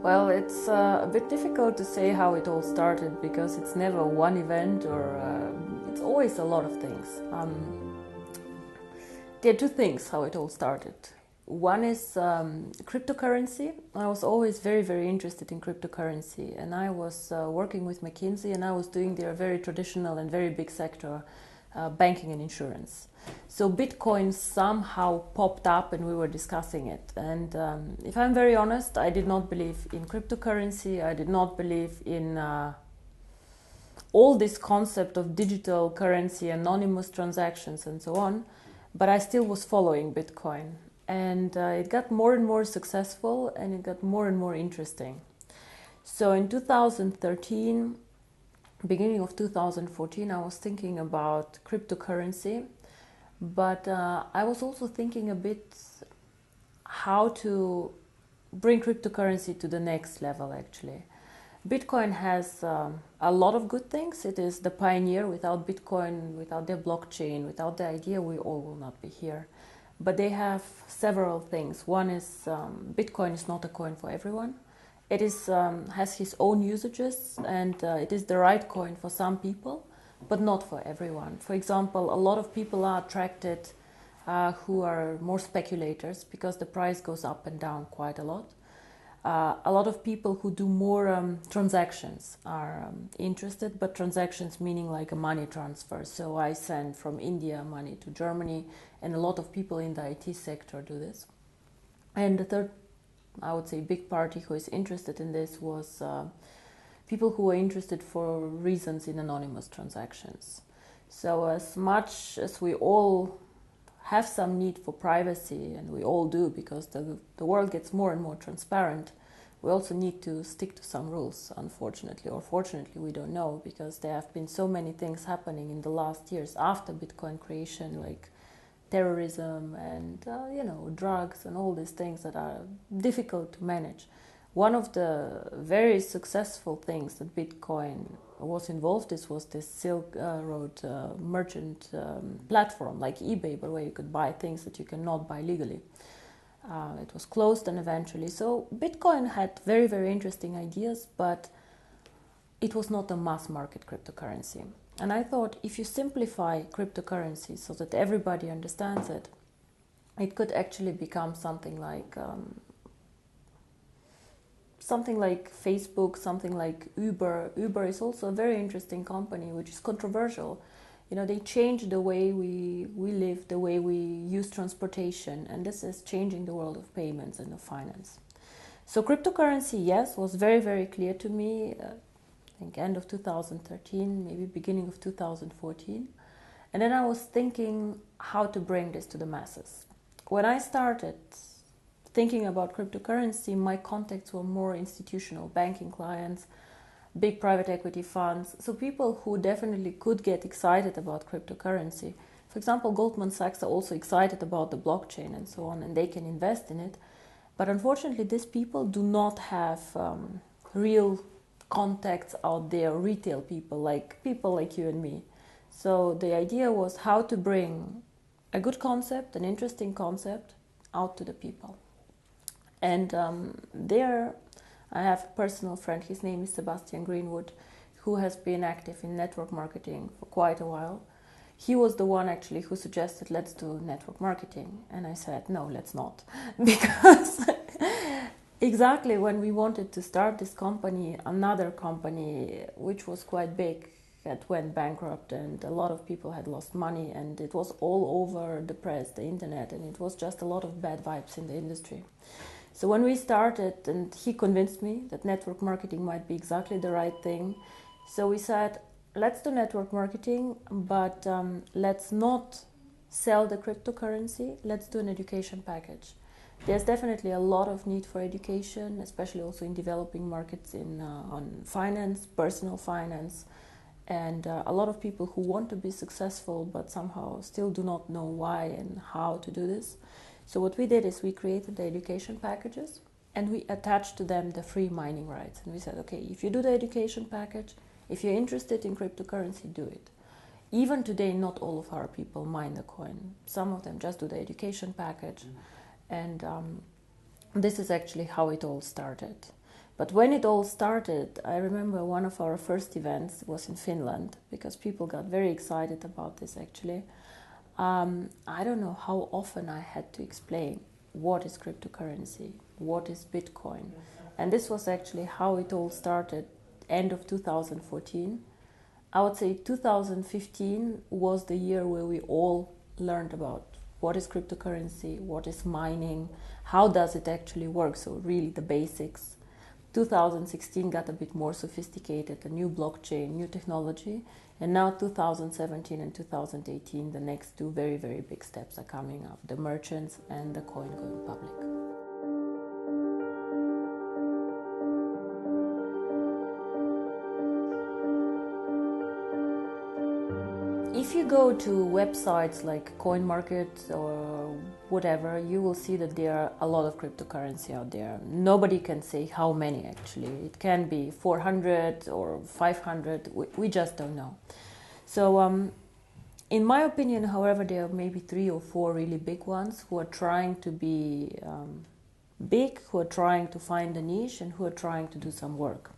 Well, it's a bit difficult to say how it all started because it's never one event or it's always a lot of things. There are two things how it all started. One is cryptocurrency. I was always very, very interested in cryptocurrency, and I was working with McKinsey, and I was doing their very traditional and very big sector, banking and insurance. So Bitcoin somehow popped up and we were discussing it. And if I'm very honest, I did not believe in cryptocurrency. I did not believe in all this concept of digital currency, anonymous transactions and so on. But I still was following Bitcoin. And it got more and more successful and it got more and more interesting. So in 2013, beginning of 2014, I was thinking about cryptocurrency. But I was also thinking a bit how to bring cryptocurrency to the next level, actually. Bitcoin has a lot of good things. It is the pioneer. Without Bitcoin, without their blockchain, without the idea, we all will not be here. But they have several things. One is Bitcoin is not a coin for everyone. It is has its own usages, and it is the right coin for some people, but not for everyone. For example, a lot of people are attracted who are more speculators because the price goes up and down quite a lot. A lot of people who do more transactions are interested, but transactions meaning like a money transfer. So I send from India money to Germany, and a lot of people in the IT sector do this. And the third, I would say, big party who is interested in this was people who are interested for reasons in anonymous transactions. So as much as we all have some need for privacy, and we all do because the world gets more and more transparent, we also need to stick to some rules, unfortunately, or fortunately, we don't know, because there have been so many things happening in the last years after Bitcoin creation, like terrorism and drugs and all these things that are difficult to manage. One of the very successful things that Bitcoin was involved in was this Silk Road merchant platform like eBay, but where you could buy things that you cannot buy legally. It was closed and eventually. So Bitcoin had very, very interesting ideas, but it was not a mass market cryptocurrency. And I thought if you simplify cryptocurrency so that everybody understands it, it could actually become something like Facebook, something like Uber. Uber is also a very interesting company, which is controversial. You know, they change the way we live, the way we use transportation, and this is changing the world of payments and of finance. So cryptocurrency, yes, was very, very clear to me, I think end of 2013, maybe beginning of 2014. And then I was thinking how to bring this to the masses. When I started thinking about cryptocurrency, my contacts were more institutional banking clients, big private equity funds, so people who definitely could get excited about cryptocurrency. For example, Goldman Sachs are also excited about the blockchain and so on, and they can invest in it. But unfortunately, these people do not have real contacts out there, retail people like you and me. So the idea was how to bring a good concept, an interesting concept, out to the people. And there I have a personal friend, his name is Sebastian Greenwood, who has been active in network marketing for quite a while. He was the one actually who suggested, let's do network marketing. And I said, no, let's not. Because exactly when we wanted to start this company, another company, which was quite big, had went bankrupt and a lot of people had lost money, and it was all over the press, the internet, and it was just a lot of bad vibes in the industry. So when we started, and he convinced me that network marketing might be exactly the right thing, so we said, let's do network marketing, but let's not sell the cryptocurrency, let's do an education package. There's definitely a lot of need for education, especially also in developing markets on finance, personal finance, and a lot of people who want to be successful but somehow still do not know why and how to do this. So what we did is we created the education packages and we attached to them the free mining rights. And we said, okay, if you do the education package, if you're interested in cryptocurrency, do it. Even today, not all of our people mine the coin. Some of them just do the education package. And this is actually how it all started. But when it all started, I remember one of our first events was in Finland, because people got very excited about this actually. I don't know how often I had to explain what is cryptocurrency, what is Bitcoin. And this was actually how it all started, end of 2014. I would say 2015 was the year where we all learned about what is cryptocurrency, what is mining, how does it actually work, so really the basics. 2016 got a bit more sophisticated, a new blockchain, new technology, and now 2017 and 2018, the next two very, very big steps are coming up, the merchants and the coin going public. If you go to websites like CoinMarket or whatever, you will see that there are a lot of cryptocurrency out there. Nobody can say how many actually. It can be 400 or 500, we just don't know. So in my opinion, however, there are maybe 3 or 4 really big ones who are trying to be big, who are trying to find a niche and who are trying to do some work.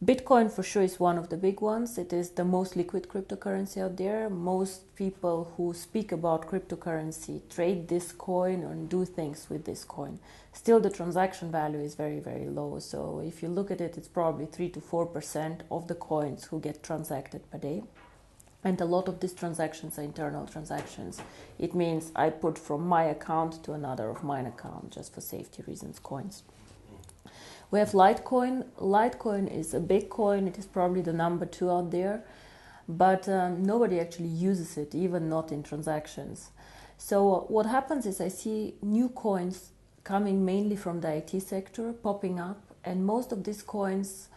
Bitcoin for sure is one of the big ones. It is the most liquid cryptocurrency out there. Most people who speak about cryptocurrency trade this coin and do things with this coin. Still, the transaction value is very, very low. So if you look at it, it's probably 3 to 4% of the coins who get transacted per day. And a lot of these transactions are internal transactions. It means I put from my account to another of mine account, just for safety reasons, coins. We have Litecoin. Litecoin is a big coin. It is probably the number 2 out there, but nobody actually uses it, even not in transactions. So what happens is I see new coins coming mainly from the IT sector popping up, and most of these coins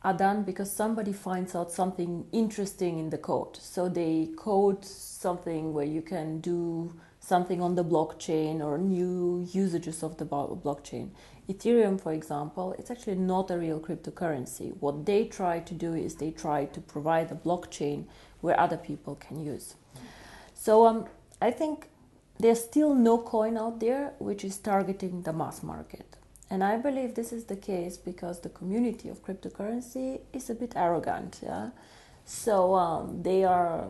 are done because somebody finds out something interesting in the code. So they code something where you can do something on the blockchain or new usages of the blockchain. Ethereum, for example, it's actually not a real cryptocurrency. What they try to do is they try to provide a blockchain where other people can use. So I think there's still no coin out there which is targeting the mass market. And I believe this is the case because the community of cryptocurrency is a bit arrogant. Yeah? So they are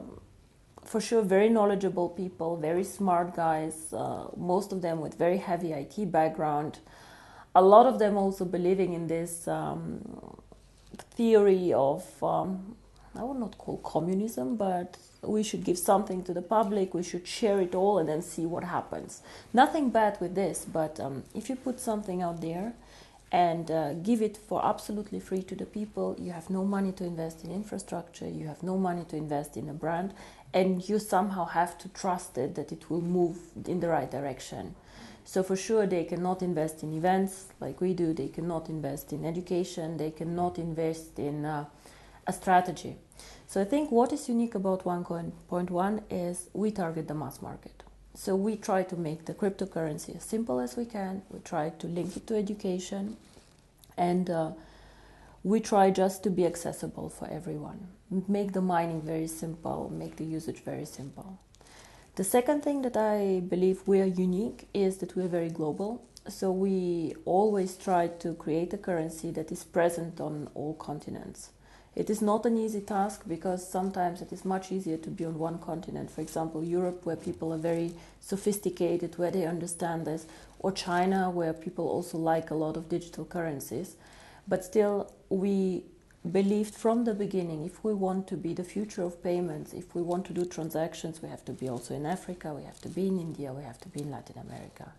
for sure very knowledgeable people, very smart guys, most of them with very heavy IT background. A lot of them also believing in this theory of, I would not call communism, but we should give something to the public, we should share it all and then see what happens. Nothing bad with this, but if you put something out there and give it for absolutely free to the people, you have no money to invest in infrastructure, you have no money to invest in a brand, and you somehow have to trust it that it will move in the right direction. So for sure they cannot invest in events like we do, they cannot invest in education, they cannot invest in a strategy. So I think what is unique about OneCoin.1 is we target the mass market. So we try to make the cryptocurrency as simple as we can, we try to link it to education, and we try just to be accessible for everyone. Make the mining very simple, make the usage very simple. The second thing that I believe we are unique is that we are very global. So we always try to create a currency that is present on all continents. It is not an easy task because sometimes it is much easier to be on one continent. For example, Europe, where people are very sophisticated, where they understand this, or China, where people also like a lot of digital currencies. But still, we believed from the beginning, if we want to be the future of payments, if we want to do transactions, we have to be also in Africa, we have to be in India, we have to be in Latin America.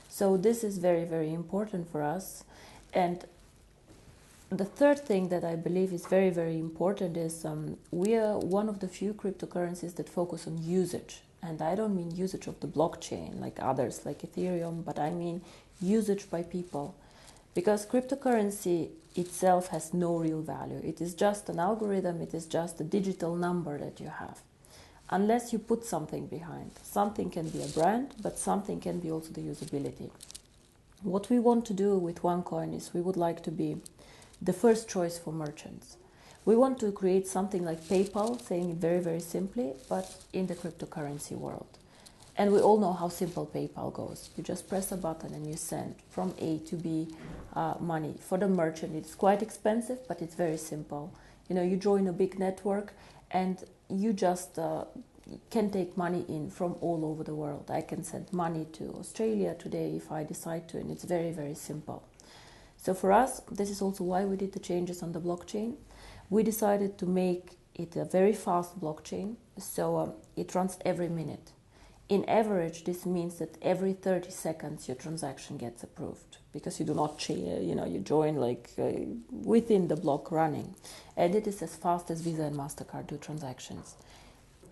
So this is very, very important for us. And the third thing that I believe is very, very important is we are one of the few cryptocurrencies that focus on usage. And I don't mean usage of the blockchain like others, like Ethereum, but I mean usage by people. Because cryptocurrency itself has no real value. It is just an algorithm, it is just a digital number that you have. Unless you put something behind. Something can be a brand, but something can be also the usability. What we want to do with OneCoin is we would like to be the first choice for merchants. We want to create something like PayPal, saying it very, very simply, but in the cryptocurrency world. And we all know how simple PayPal goes. You just press a button and you send from A to B money. For the merchant, it's quite expensive, but it's very simple. You know, you join a big network and you just can take money in from all over the world. I can send money to Australia today if I decide to, and it's very, very simple. So for us, this is also why we did the changes on the blockchain. We decided to make it a very fast blockchain, so it runs every minute. In average, this means that every 30 seconds your transaction gets approved, because you do not, you join within the block running, and it is as fast as Visa and MasterCard do transactions.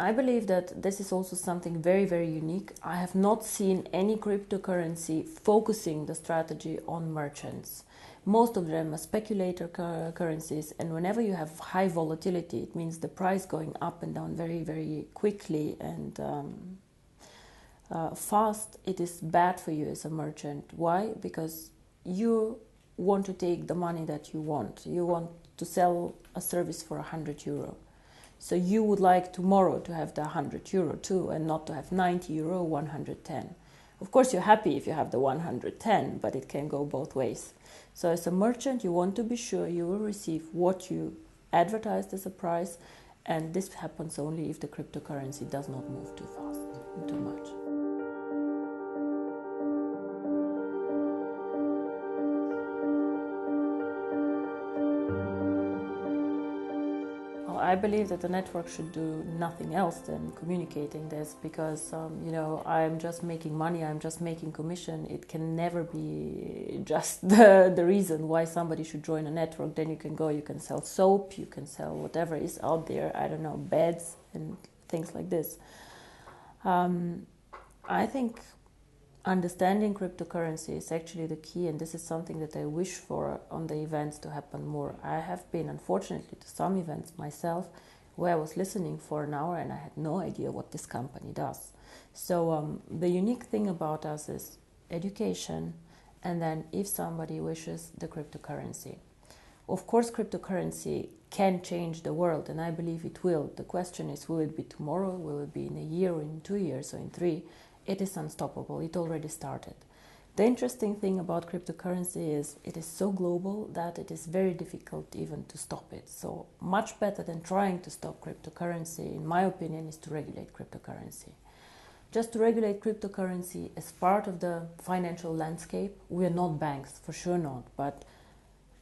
I believe that this is also something very, very unique. I have not seen any cryptocurrency focusing the strategy on merchants. Most of them are speculator currencies, and whenever you have high volatility, it means the price going up and down very, very quickly and fast. It is bad for you as a merchant. Why? Because you want to take the money that you want. You want to sell a service for €100. So you would like tomorrow to have the €100 too, and not to have €90, 110. Of course, you're happy if you have the 110, but it can go both ways. So as a merchant, you want to be sure you will receive what you advertised as a price, and this happens only if the cryptocurrency does not move too fast and too much. I believe that the network should do nothing else than communicating this, because I'm just making money, I'm just making commission. It can never be just the reason why somebody should join a network. Then you can sell soap, you can sell whatever is out there, I don't know, beds and things like this. I think understanding cryptocurrency is actually the key, and this is something that I wish for on the events to happen more. I have been, unfortunately, to some events myself where I was listening for an hour and I had no idea what this company does. So the unique thing about us is education, and then if somebody wishes, the cryptocurrency. Of course, cryptocurrency can change the world, and I believe it will. The question is, will it be tomorrow? Will it be in a year, or in 2 years, or in 3? It is unstoppable. It already started. The interesting thing about cryptocurrency is it is so global that it is very difficult even to stop it. So much better than trying to stop cryptocurrency, in my opinion, is to regulate cryptocurrency. Just to regulate cryptocurrency as part of the financial landscape. We are not banks, for sure not, but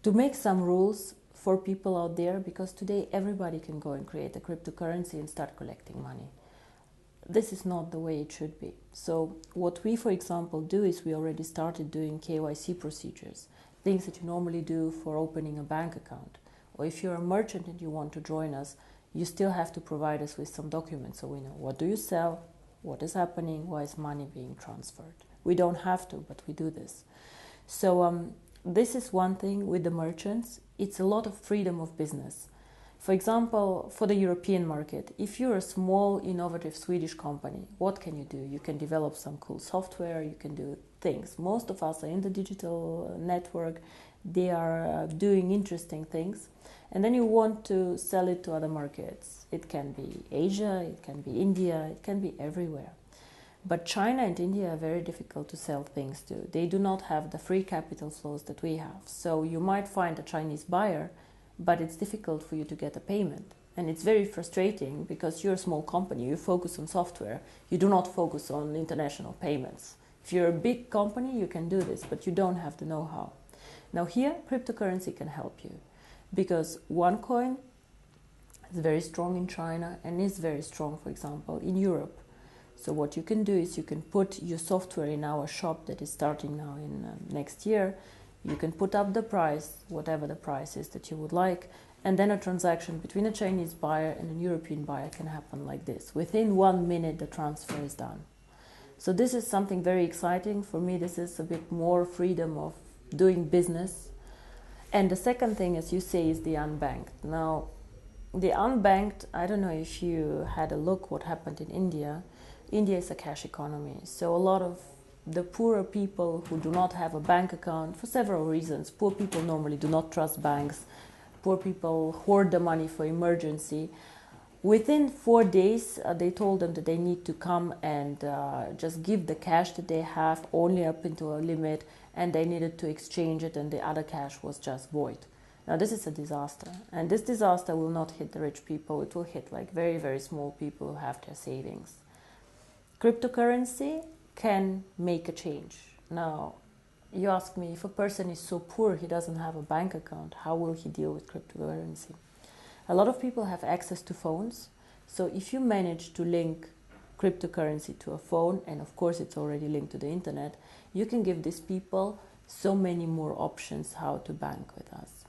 to make some rules for people out there, because today everybody can go and create a cryptocurrency and start collecting money. This is not the way it should be. So what we, for example, do is we already started doing KYC procedures, things that you normally do for opening a bank account. Or if you're a merchant and you want to join us, you still have to provide us with some documents so we know what do you sell, what is happening, why is money being transferred. We don't have to, but we do this. So this is one thing with the merchants. It's a lot of freedom of business. For example, for the European market, if you're a small, innovative Swedish company, what can you do? You can develop some cool software, you can do things. Most of us are in the digital network, they are doing interesting things. And then you want to sell it to other markets. It can be Asia, it can be India, it can be everywhere. But China and India are very difficult to sell things to. They do not have the free capital flows that we have. So you might find a Chinese buyer, but it's difficult for you to get a payment. And it's very frustrating because you're a small company, you focus on software, you do not focus on international payments. If you're a big company, you can do this, but you don't have the know-how. Now here, cryptocurrency can help you, because OneCoin is very strong in China and is very strong, for example, in Europe. So what you can do is you can put your software in our shop that is starting now in next year. You can put up the price, whatever the price is that you would like, and then a transaction between a Chinese buyer and a European buyer can happen like this. Within 1 minute, the transfer is done. So this is something very exciting. For me, this is a bit more freedom of doing business. And the second thing, as you say, is the unbanked. Now, the unbanked, I don't know if you had a look what happened in India. India is a cash economy, so a lot of the poorer people who do not have a bank account, for several reasons. Poor people normally do not trust banks. Poor people hoard the money for emergency. Within 4 days, they told them that they need to come and just give the cash that they have only up into a limit, and they needed to exchange it, and the other cash was just void. Now this is a disaster, and this disaster will not hit the rich people. It will hit like very, very small people who have their savings. Cryptocurrency can make a change. Now, you ask me, if a person is so poor he doesn't have a bank account, how will he deal with cryptocurrency? A lot of people have access to phones, so if you manage to link cryptocurrency to a phone, and of course it's already linked to the internet, you can give these people so many more options how to bank with us.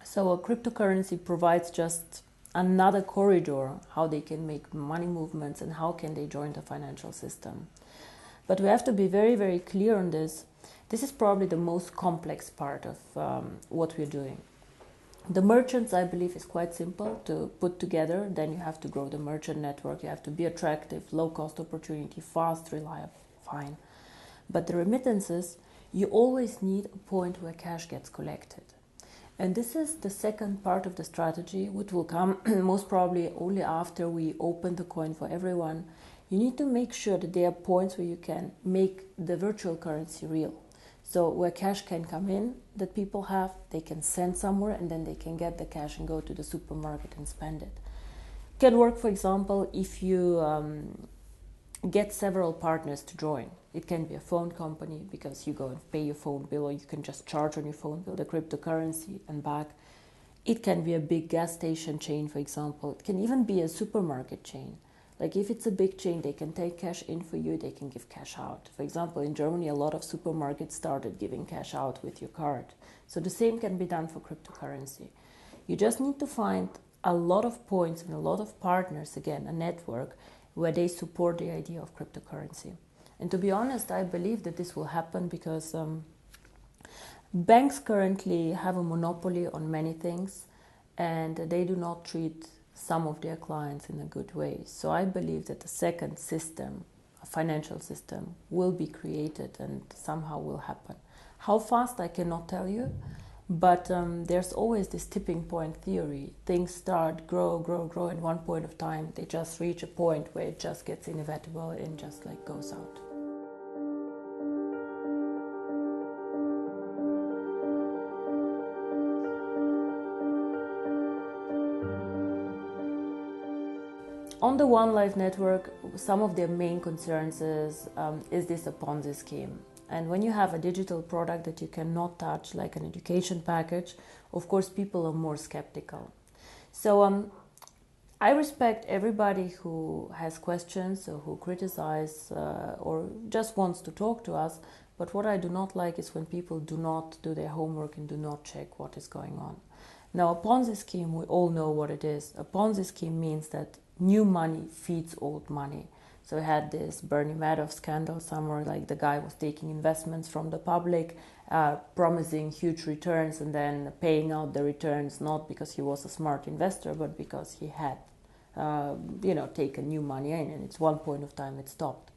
So a cryptocurrency provides just another corridor how they can make money movements and how can they join the financial system. But we have to be very, very clear on this. This is probably the most complex part of what we're doing. The merchants, I believe, is quite simple to put together. Then you have to grow the merchant network. You have to be attractive, low-cost opportunity, fast, reliable, fine. But the remittances, you always need a point where cash gets collected. And this is the second part of the strategy, which will come most probably only after we open the coin for everyone. You need to make sure that there are points where you can make the virtual currency real. So where cash can come in that people have, they can send somewhere, and then they can get the cash and go to the supermarket and spend it. It can work, for example, if you get several partners to join. It can be a phone company because you go and pay your phone bill, or you can just charge on your phone bill the cryptocurrency and back. It can be a big gas station chain, for example. It can even be a supermarket chain. Like if it's a big chain, they can take cash in for you, they can give cash out. For example, in Germany, a lot of supermarkets started giving cash out with your card. So the same can be done for cryptocurrency. You just need to find a lot of points and a lot of partners, again, a network, where they support the idea of cryptocurrency. And to be honest, I believe that this will happen because banks currently have a monopoly on many things, and they do not treat some of their clients in a good way. So I believe that the second system, a financial system, will be created and somehow will happen. How fast, I cannot tell you, but there's always this tipping point theory. Things start, grow, and one point of time, they just reach a point where it just gets inevitable and just like goes out. On the One Life network, some of their main concerns is this a Ponzi scheme? And when you have a digital product that you cannot touch, like an education package, of course people are more skeptical. So I respect everybody who has questions or who criticize or just wants to talk to us, but what I do not like is when people do not do their homework and do not check what is going on. Now, a Ponzi scheme, we all know what it is. A Ponzi scheme means that new money feeds old money. So we had this Bernie Madoff scandal somewhere, like the guy was taking investments from the public, promising huge returns and then paying out the returns, not because he was a smart investor, but because he had, taken new money in, and it's one point of time it stopped.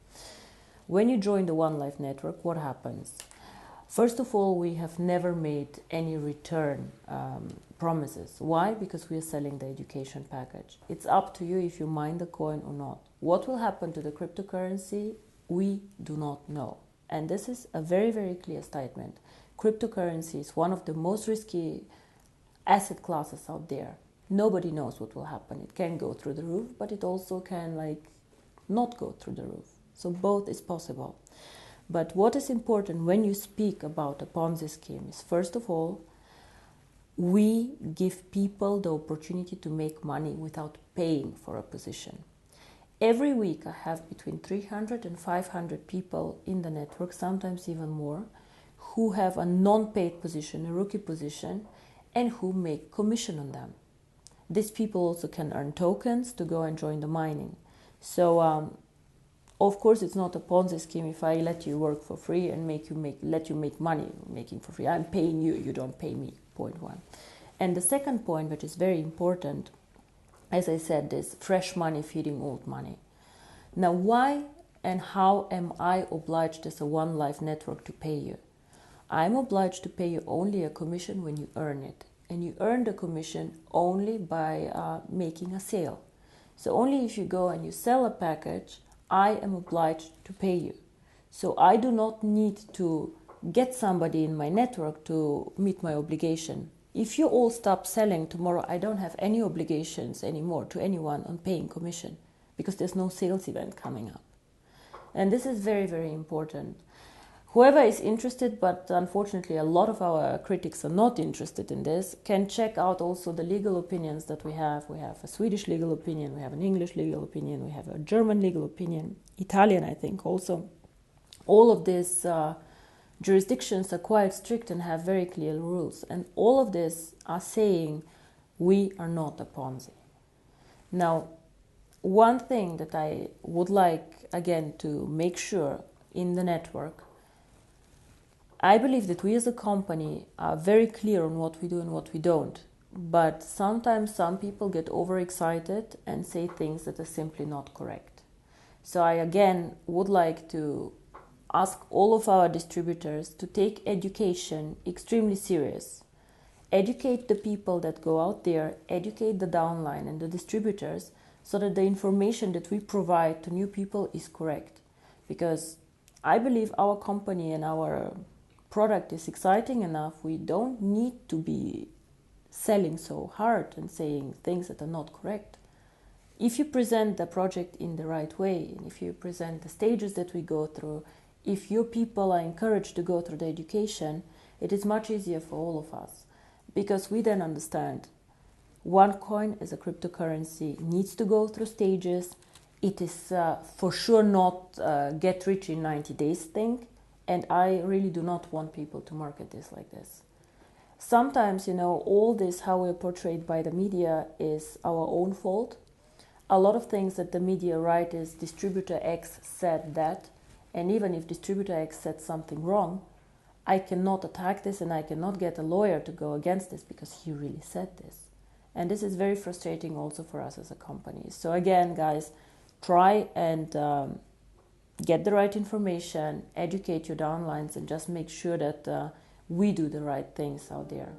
When you join the One Life network, what happens? First of all, we have never made any return promises. Why? Because we are selling the education package. It's up to you if you mine the coin or not. What will happen to the cryptocurrency, we do not know. And this is a very, very clear statement. Cryptocurrency is one of the most risky asset classes out there. Nobody knows what will happen. It can go through the roof, but it also can not go through the roof. So both is possible. But what is important when you speak about a Ponzi scheme is, first of all, we give people the opportunity to make money without paying for a position. Every week I have between 300 and 500 people in the network, sometimes even more, who have a non-paid position, a rookie position, and who make commission on them. These people also can earn tokens to go and join the mining. So of course, it's not a Ponzi scheme if I let you work for free and let you make money making for free. I'm paying you, you don't pay me, point one. And the second point, which is very important, as I said, is fresh money feeding old money. Now, why and how am I obliged as a One Life network to pay you? I'm obliged to pay you only a commission when you earn it. And you earn the commission only by making a sale. So only if you go and you sell a package, I am obliged to pay you. So I do not need to get somebody in my network to meet my obligation. If you all stop selling tomorrow, I don't have any obligations anymore to anyone on paying commission, because there's no sales event coming up. And this is very, very important. Whoever is interested, but unfortunately a lot of our critics are not interested in this, can check out also the legal opinions that we have. We have a Swedish legal opinion, we have an English legal opinion, we have a German legal opinion, Italian I think also. All of these jurisdictions are quite strict and have very clear rules. And all of this are saying we are not a Ponzi. Now, one thing that I would like, again, to make sure in the network, I believe that we as a company are very clear on what we do and what we don't. But sometimes some people get overexcited and say things that are simply not correct. So I, again, would like to ask all of our distributors to take education extremely serious. Educate the people that go out there, educate the downline and the distributors, so that the information that we provide to new people is correct. Because I believe our company and our product is exciting enough. We don't need to be selling so hard and saying things that are not correct. If you present the project in the right way, and if you present the stages that we go through, if your people are encouraged to go through the education, it is much easier for all of us, because we then understand one coin as a cryptocurrency needs to go through stages. It is for sure not get rich in 90 days thing, and I really do not want people to market this like this. Sometimes, all this, how we're portrayed by the media, is our own fault. A lot of things that the media write is distributor X said that, and even if distributor X said something wrong, I cannot attack this and I cannot get a lawyer to go against this because he really said this. And this is very frustrating also for us as a company. So again, guys, try and get the right information, educate your downlines, and just make sure that we do the right things out there.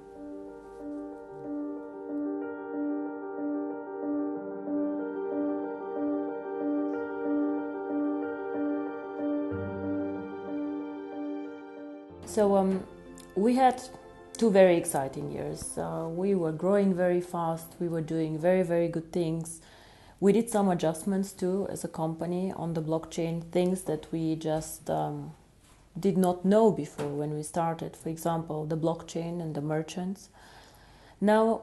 So we had 2 very exciting years. We were growing very fast. We were doing very, very good things. We did some adjustments too as a company on the blockchain, things that we just did not know before when we started. For example, the blockchain and the merchants. Now,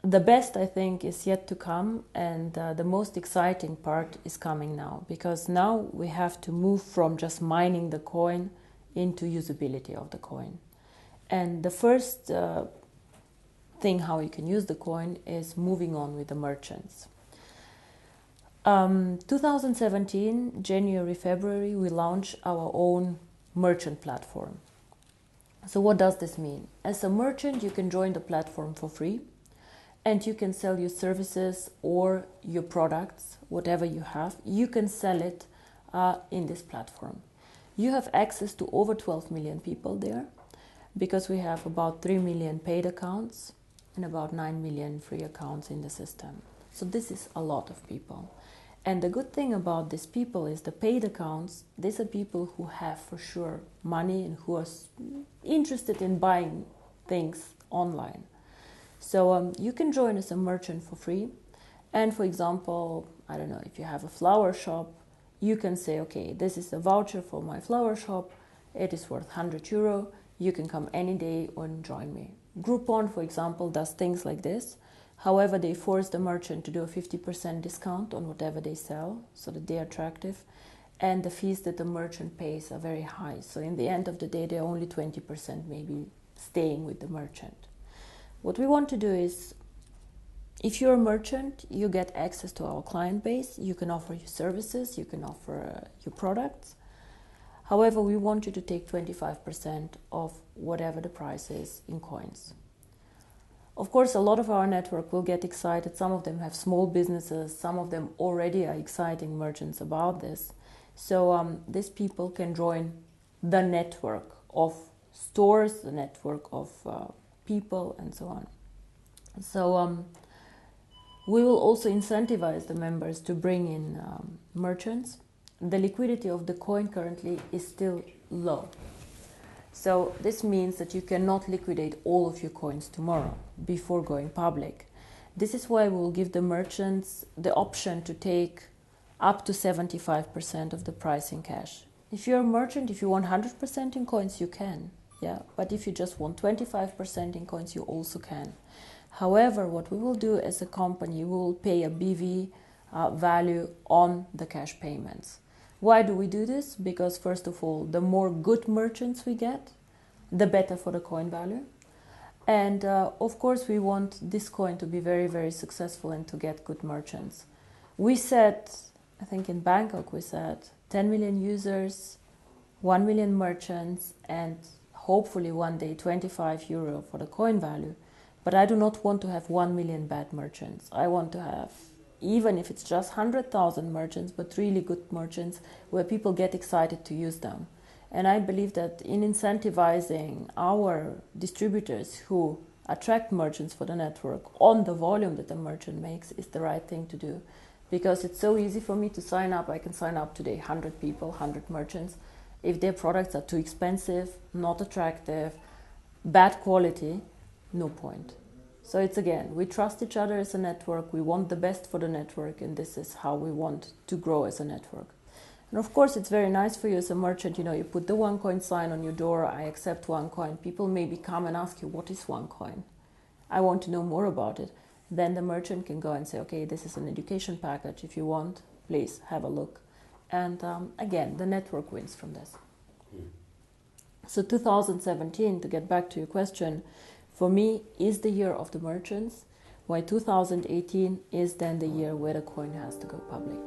the best, I think, is yet to come, and the most exciting part is coming now, because now we have to move from just mining the coin into usability of the coin. And the first thing how you can use the coin is moving on with the merchants. 2017, January, February, we launched our own merchant platform. So what does this mean? As a merchant, you can join the platform for free, and you can sell your services or your products, whatever you have, you can sell it in this platform. You have access to over 12 million people there, because we have about 3 million paid accounts and about 9 million free accounts in the system. So this is a lot of people. And the good thing about these people is the paid accounts, these are people who have for sure money and who are interested in buying things online. So you can join as a merchant for free. And for example, I don't know, if you have a flower shop, you can say, okay, this is a voucher for my flower shop. It is worth €100. You can come any day and join me. Groupon, for example, does things like this. However, they force the merchant to do a 50% discount on whatever they sell so that they are attractive. And the fees that the merchant pays are very high. So in the end of the day, they're only 20% maybe staying with the merchant. What we want to do is, if you're a merchant, you get access to our client base. You can offer your services, you can offer your products. However, we want you to take 25% of whatever the price is in coins. Of course, a lot of our network will get excited. Some of them have small businesses. Some of them already are exciting merchants about this. So these people can join the network of stores, the network of people, and so on. So We will also incentivize the members to bring in merchants. The liquidity of the coin currently is still low. So this means that you cannot liquidate all of your coins tomorrow before going public. This is why we will give the merchants the option to take up to 75% of the price in cash. If you're a merchant, if you want 100% in coins, you can. Yeah, but if you just want 25% in coins, you also can. However, what we will do as a company, we will pay a BV value on the cash payments. Why do we do this? Because first of all, the more good merchants we get, the better for the coin value. And of course, we want this coin to be very, very successful and to get good merchants. We said, I think in Bangkok, we said 10 million users, 1 million merchants, and hopefully one day 25 euro for the coin value. But I do not want to have 1 million bad merchants. I want to have, even if it's just 100,000 merchants, but really good merchants where people get excited to use them. And I believe that in incentivizing our distributors who attract merchants for the network on the volume that the merchant makes is the right thing to do. Because it's so easy for me to sign up. I can sign up today 100 people, 100 merchants. If their products are too expensive, not attractive, bad quality, no point. So it's again, we trust each other as a network, we want the best for the network, and this is how we want to grow as a network. And of course, it's very nice for you as a merchant, you put the OneCoin sign on your door, I accept OneCoin. People maybe come and ask you, what is OneCoin? I want to know more about it. Then the merchant can go and say, okay, this is an education package. If you want, please have a look. And again, the network wins from this. So 2017, to get back to your question, for me is the year of the merchants, while 2018 is then the year where the coin has to go public.